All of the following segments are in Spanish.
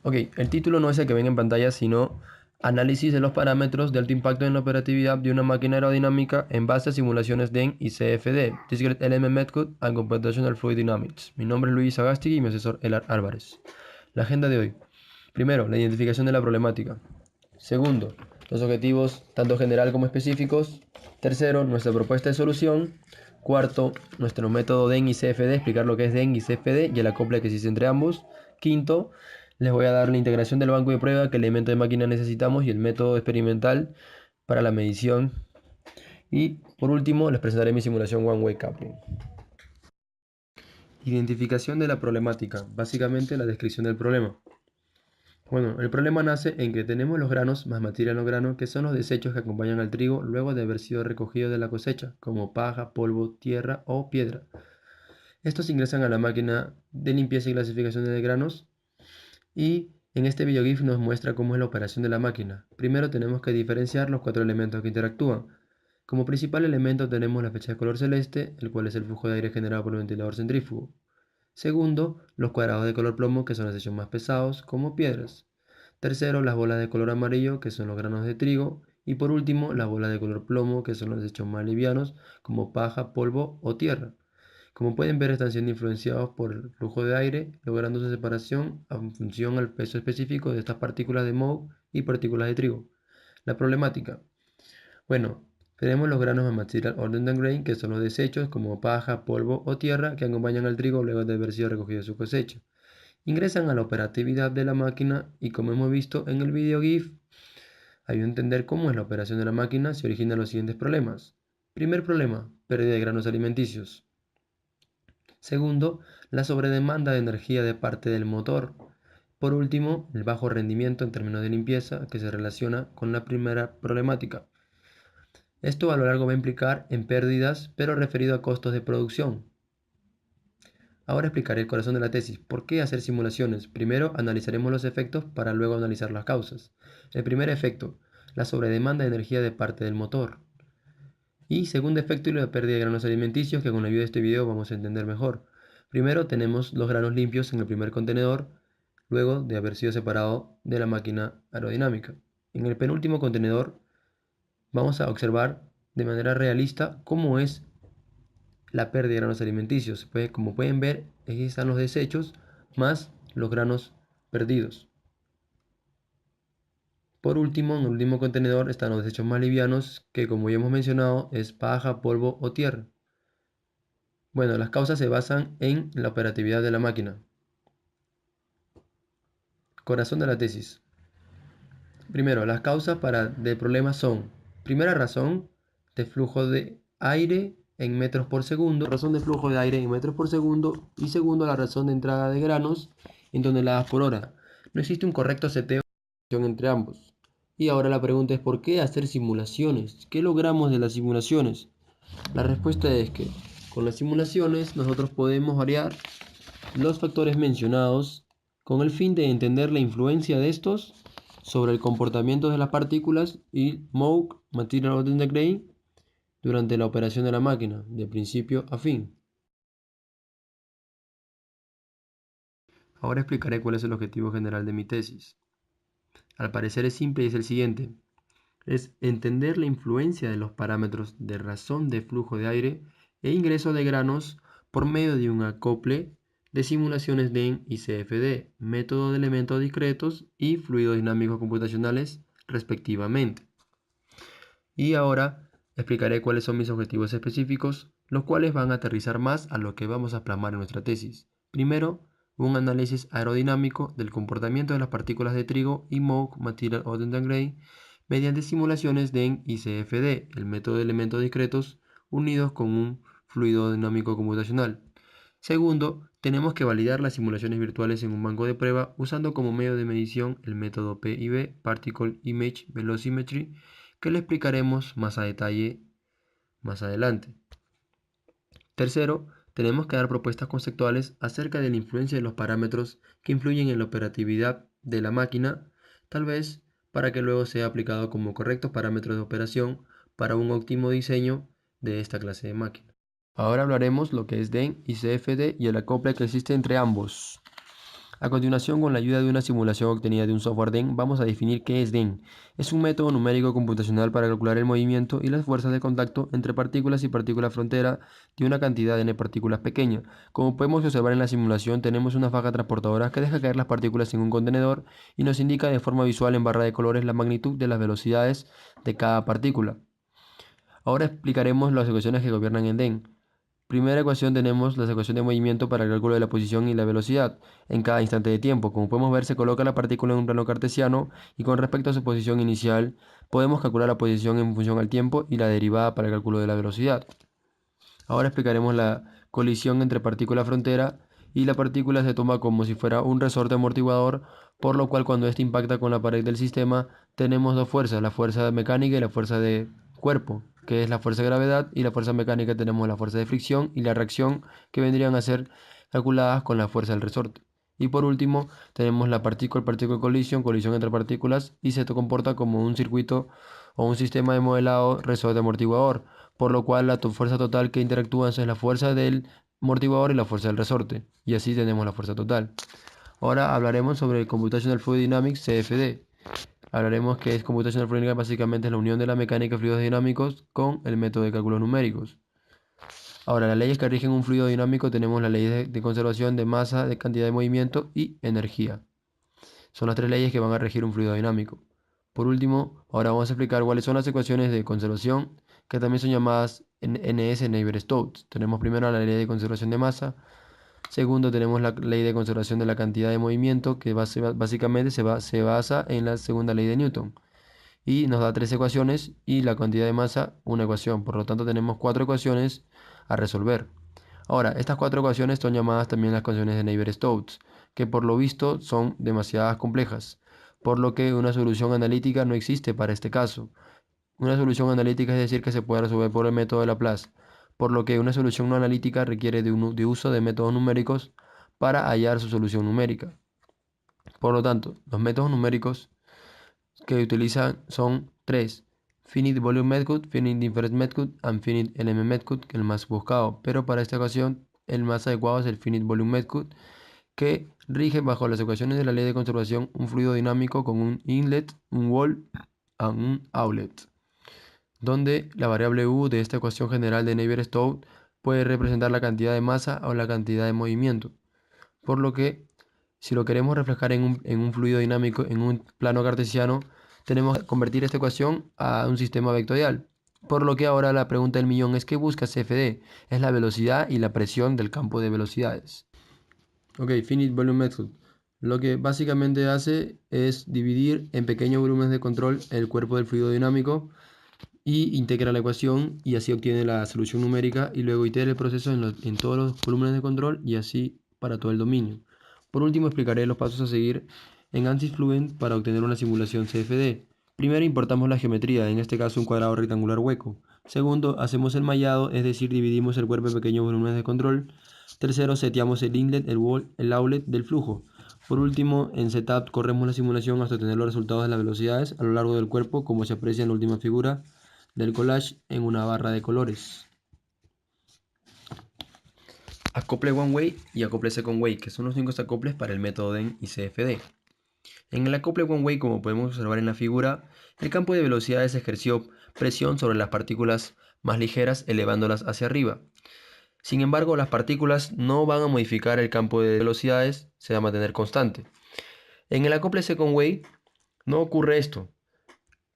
Ok, el título no es el que ven en pantalla, sino Análisis de los parámetros de alto impacto en la operatividad de una máquina aerodinámica en base a simulaciones DEN y CFD, Discrete Element Method and Computational Fluid Dynamics. Mi nombre es Luis Sagasti y mi asesor Elar Álvarez. La agenda de hoy. Primero, la identificación de la problemática. Segundo, los objetivos tanto general como específicos. Tercero, nuestra propuesta de solución. Cuarto, nuestro método DEN y CFD, explicar lo que es DEN y CFD y el acople que existe entre ambos. Quinto, les voy a dar la integración del banco de prueba, qué elemento de máquina necesitamos y el método experimental para la medición. Y por último, les presentaré mi simulación One Way Coupling. Identificación de la problemática, básicamente la descripción del problema. Bueno, el problema nace en que tenemos los granos más materia en los granos, que son los desechos que acompañan al trigo luego de haber sido recogidos de la cosecha, como paja, polvo, tierra o piedra. Estos ingresan a la máquina de limpieza y clasificación de granos y en este video GIF nos muestra cómo es la operación de la máquina. Primero tenemos que diferenciar los 4 elementos que interactúan. Como principal elemento tenemos la flecha de color celeste, el cual es el flujo de aire generado por el ventilador centrífugo. Segundo, los cuadrados de color plomo, que son los desechos más pesados, como piedras. Tercero, las bolas de color amarillo, que son los granos de trigo. Y por último, las bolas de color plomo, que son los desechos más livianos, como paja, polvo o tierra. Como pueden ver, están siendo influenciados por el flujo de aire, logrando su separación en función al peso específico de estas partículas de moho y partículas de trigo. La problemática. Bueno, tenemos los granos de Material Ordnance Grain, que son los desechos como paja, polvo o tierra que acompañan al trigo luego de haber sido recogido de su cosecha. Ingresan a la operatividad de la máquina y como hemos visto en el video GIF, ayuda a entender cómo es la operación de la máquina, se originan los siguientes problemas. Primer problema, pérdida de granos alimenticios. Segundo, la sobredemanda de energía de parte del motor. Por último, el bajo rendimiento en términos de limpieza que se relaciona con la primera problemática. Esto a lo largo va a implicar en pérdidas, pero referido a costos de producción. Ahora explicaré el corazón de la tesis. ¿Por qué hacer simulaciones? Primero analizaremos los efectos para luego analizar las causas. El primer efecto, la sobredemanda de energía de parte del motor. Y segundo efecto, y la pérdida de granos alimenticios, que con la ayuda de este video vamos a entender mejor. Primero tenemos los granos limpios en el primer contenedor, luego de haber sido separado de la máquina aerodinámica. En el penúltimo contenedor vamos a observar de manera realista cómo es la pérdida de granos alimenticios. Como pueden ver, aquí están los desechos más los granos perdidos. Por último, en el último contenedor están los desechos más livianos, que como ya hemos mencionado es paja, polvo o tierra. Bueno, las causas se basan en la operatividad de la máquina. Corazón de la tesis. Primero, las causas del problema son: primera razón, de flujo de aire en metros por segundo, razón de flujo de aire en metros por segundo, y segundo, la razón de entrada de granos en toneladas por hora. No existe un correcto seteo entre ambos. Y ahora la pregunta es: ¿por qué hacer simulaciones? ¿Qué logramos de las simulaciones? La respuesta es que con las simulaciones nosotros podemos variar los factores mencionados con el fin de entender la influencia de estos sobre el comportamiento de las partículas y MOOC, Material Ordnance Grain, durante la operación de la máquina, de principio a fin. Ahora explicaré cuál es el objetivo general de mi tesis. Al parecer es simple y es el siguiente: es entender la influencia de los parámetros de razón de flujo de aire e ingreso de granos por medio de un acople de simulaciones DEN y CFD, método de elementos discretos y fluidos dinámicos computacionales, respectivamente. Y ahora explicaré cuáles son mis objetivos específicos, los cuales van a aterrizar más a lo que vamos a plasmar en nuestra tesis. Primero, un análisis aerodinámico del comportamiento de las partículas de trigo y MOOC, Material Ordnance Grain, mediante simulaciones DEN y CFD, el método de elementos discretos unidos con un fluido dinámico computacional. Segundo, tenemos que validar las simulaciones virtuales en un banco de prueba usando como medio de medición el método PIV, Particle Image Velocimetry, que le explicaremos más a detalle más adelante. Tercero, tenemos que dar propuestas conceptuales acerca de la influencia de los parámetros que influyen en la operatividad de la máquina, tal vez para que luego sea aplicado como correctos parámetros de operación para un óptimo diseño de esta clase de máquina. Ahora hablaremos lo que es DEN y CFD y el acople que existe entre ambos. A continuación, con la ayuda de una simulación obtenida de un software DEN, vamos a definir qué es DEN. Es un método numérico computacional para calcular el movimiento y las fuerzas de contacto entre partículas y partículas frontera de una cantidad n partículas pequeña. Como podemos observar en la simulación, tenemos una faja transportadora que deja caer las partículas en un contenedor y nos indica de forma visual en barra de colores la magnitud de las velocidades de cada partícula. Ahora explicaremos las ecuaciones que gobiernan en DEN. Primera ecuación tenemos la ecuación de movimiento para el cálculo de la posición y la velocidad en cada instante de tiempo. Como podemos ver, se coloca la partícula en un plano cartesiano y con respecto a su posición inicial podemos calcular la posición en función al tiempo y la derivada para el cálculo de la velocidad. Ahora explicaremos la colisión entre partícula frontera y la partícula se toma como si fuera un resorte amortiguador, por lo cual cuando éste impacta con la pared del sistema tenemos dos fuerzas, la fuerza mecánica y la fuerza de cuerpo, que es la fuerza de gravedad, y la fuerza mecánica tenemos la fuerza de fricción y la reacción, que vendrían a ser calculadas con la fuerza del resorte. Y por último tenemos la partícula colisión, colisión entre partículas, y se comporta como un circuito o un sistema de modelado resorte amortiguador, por lo cual la fuerza total que interactúan es la fuerza del amortiguador y la fuerza del resorte, y así tenemos la fuerza total. Ahora hablaremos sobre el Computational Fluid Dynamics, CFD. Hablaremos que es Computational Fluid Dynamics, básicamente es la unión de la mecánica de fluidos dinámicos con el método de cálculos numéricos. Ahora, las leyes que rigen un fluido dinámico tenemos la ley de conservación de masa, de cantidad de movimiento y energía. Son las tres leyes que van a regir un fluido dinámico. Por último, ahora vamos a explicar cuáles son las ecuaciones de conservación, que también son llamadas NS, Navier-Stokes. Tenemos primero la ley de conservación de masa. Segundo, tenemos la ley de conservación de la cantidad de movimiento, que básicamente se basa en la segunda ley de Newton. Y nos da tres ecuaciones y la cantidad de masa una ecuación. Por lo tanto, tenemos cuatro ecuaciones a resolver. Ahora, estas cuatro ecuaciones son llamadas también las ecuaciones de Navier-Stokes, que por lo visto son demasiadas complejas, por lo que una solución analítica no existe para este caso. Una solución analítica es decir que se puede resolver por el método de Laplace, por lo que una solución no analítica requiere de uso de métodos numéricos para hallar su solución numérica. Por lo tanto, los métodos numéricos que utilizan son tres: Finite Volume Method, Finite Difference Method y Finite Element Method, que es el más buscado, pero para esta ocasión el más adecuado es el Finite Volume Method, que rige bajo las ecuaciones de la ley de conservación un fluido dinámico con un inlet, un wall y un outlet, donde la variable u de esta ecuación general de Navier-Stokes puede representar la cantidad de masa o la cantidad de movimiento, por lo que si lo queremos reflejar en un fluido dinámico, en un plano cartesiano, tenemos que convertir esta ecuación a un sistema vectorial. Por lo que ahora la pregunta del millón es: ¿qué busca CFD? Es la velocidad y la presión del campo de velocidades. Ok, Finite Volume Method. Lo que básicamente hace es dividir en pequeños volúmenes de control el cuerpo del fluido dinámico y integra la ecuación y así obtiene la solución numérica y luego itera el proceso en todos los volúmenes de control y así para todo el dominio. Por último, explicaré los pasos a seguir en ANSYS Fluent para obtener una simulación CFD. Primero, importamos la geometría, en este caso un cuadrado rectangular hueco. Segundo, hacemos el mallado, es decir, dividimos el cuerpo en pequeños volúmenes de control. Tercero, seteamos el inlet, el wall, el outlet del flujo. Por último, en Setup corremos la simulación hasta obtener los resultados de las velocidades a lo largo del cuerpo, como se aprecia en la última figura del collage en una barra de colores. Acople One Way y acople Second Way, que son los únicos acoples para el método DEN y CFD. En el acople One Way, como podemos observar en la figura, el campo de velocidades ejerció presión sobre las partículas más ligeras, elevándolas hacia arriba. Sin embargo, las partículas no van a modificar el campo de velocidades, se va a mantener constante. En el acople Second Way no ocurre esto.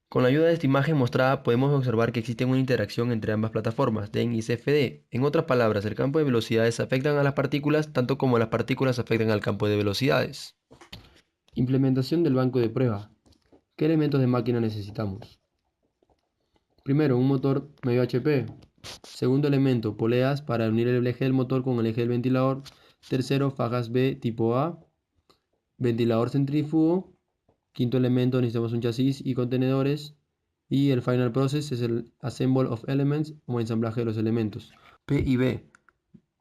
Con la ayuda de esta imagen mostrada podemos observar que existe una interacción entre ambas plataformas, DEN y CFD. En otras palabras, el campo de velocidades afectan a las partículas tanto como las partículas afectan al campo de velocidades. Implementación del banco de prueba. ¿Qué elementos de máquina necesitamos? Primero, un motor medio HP. Segundo elemento, poleas para unir el eje del motor con el eje del ventilador. Tercero, fajas B tipo A. Ventilador centrífugo. Quinto elemento, necesitamos un chasis y contenedores. Y el final process es el assemble of elements o ensamblaje de los elementos. P y B,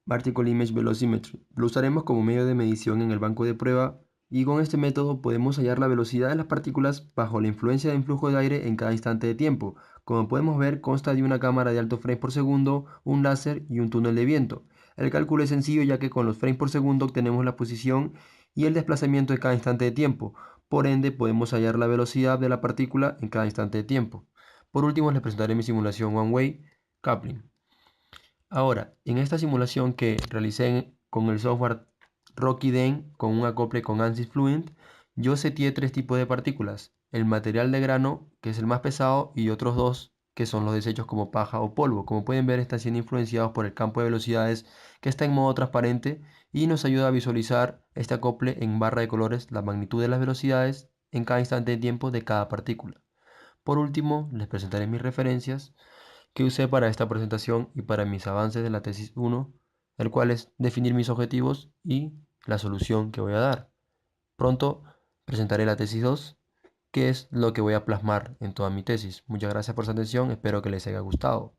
Vertical Image Velocimetry. Lo usaremos como medio de medición en el banco de prueba y con este método podemos hallar la velocidad de las partículas bajo la influencia de un flujo de aire en cada instante de tiempo. Como podemos ver, consta de una cámara de alto frames por segundo, un láser y un túnel de viento. El cálculo es sencillo ya que con los frames por segundo obtenemos la posición y el desplazamiento de cada instante de tiempo. Por ende, podemos hallar la velocidad de la partícula en cada instante de tiempo. Por último, les presentaré mi simulación One-Way Coupling. Ahora, en esta simulación que realicé con el software Rocky-Den con un acople con ANSYS Fluent, yo seteé tres tipos de partículas: el material de grano, que es el más pesado, y otros dos, que son los desechos como paja o polvo. Como pueden ver, están siendo influenciados por el campo de velocidades que está en modo transparente y nos ayuda a visualizar este acople en barra de colores, la magnitud de las velocidades en cada instante de tiempo de cada partícula. Por último, les presentaré mis referencias que usé para esta presentación y para mis avances de la tesis 1, el cual es definir mis objetivos y la solución que voy a dar. Pronto presentaré la tesis 2, que es lo que voy a plasmar en toda mi tesis. Muchas gracias por su atención, espero que les haya gustado.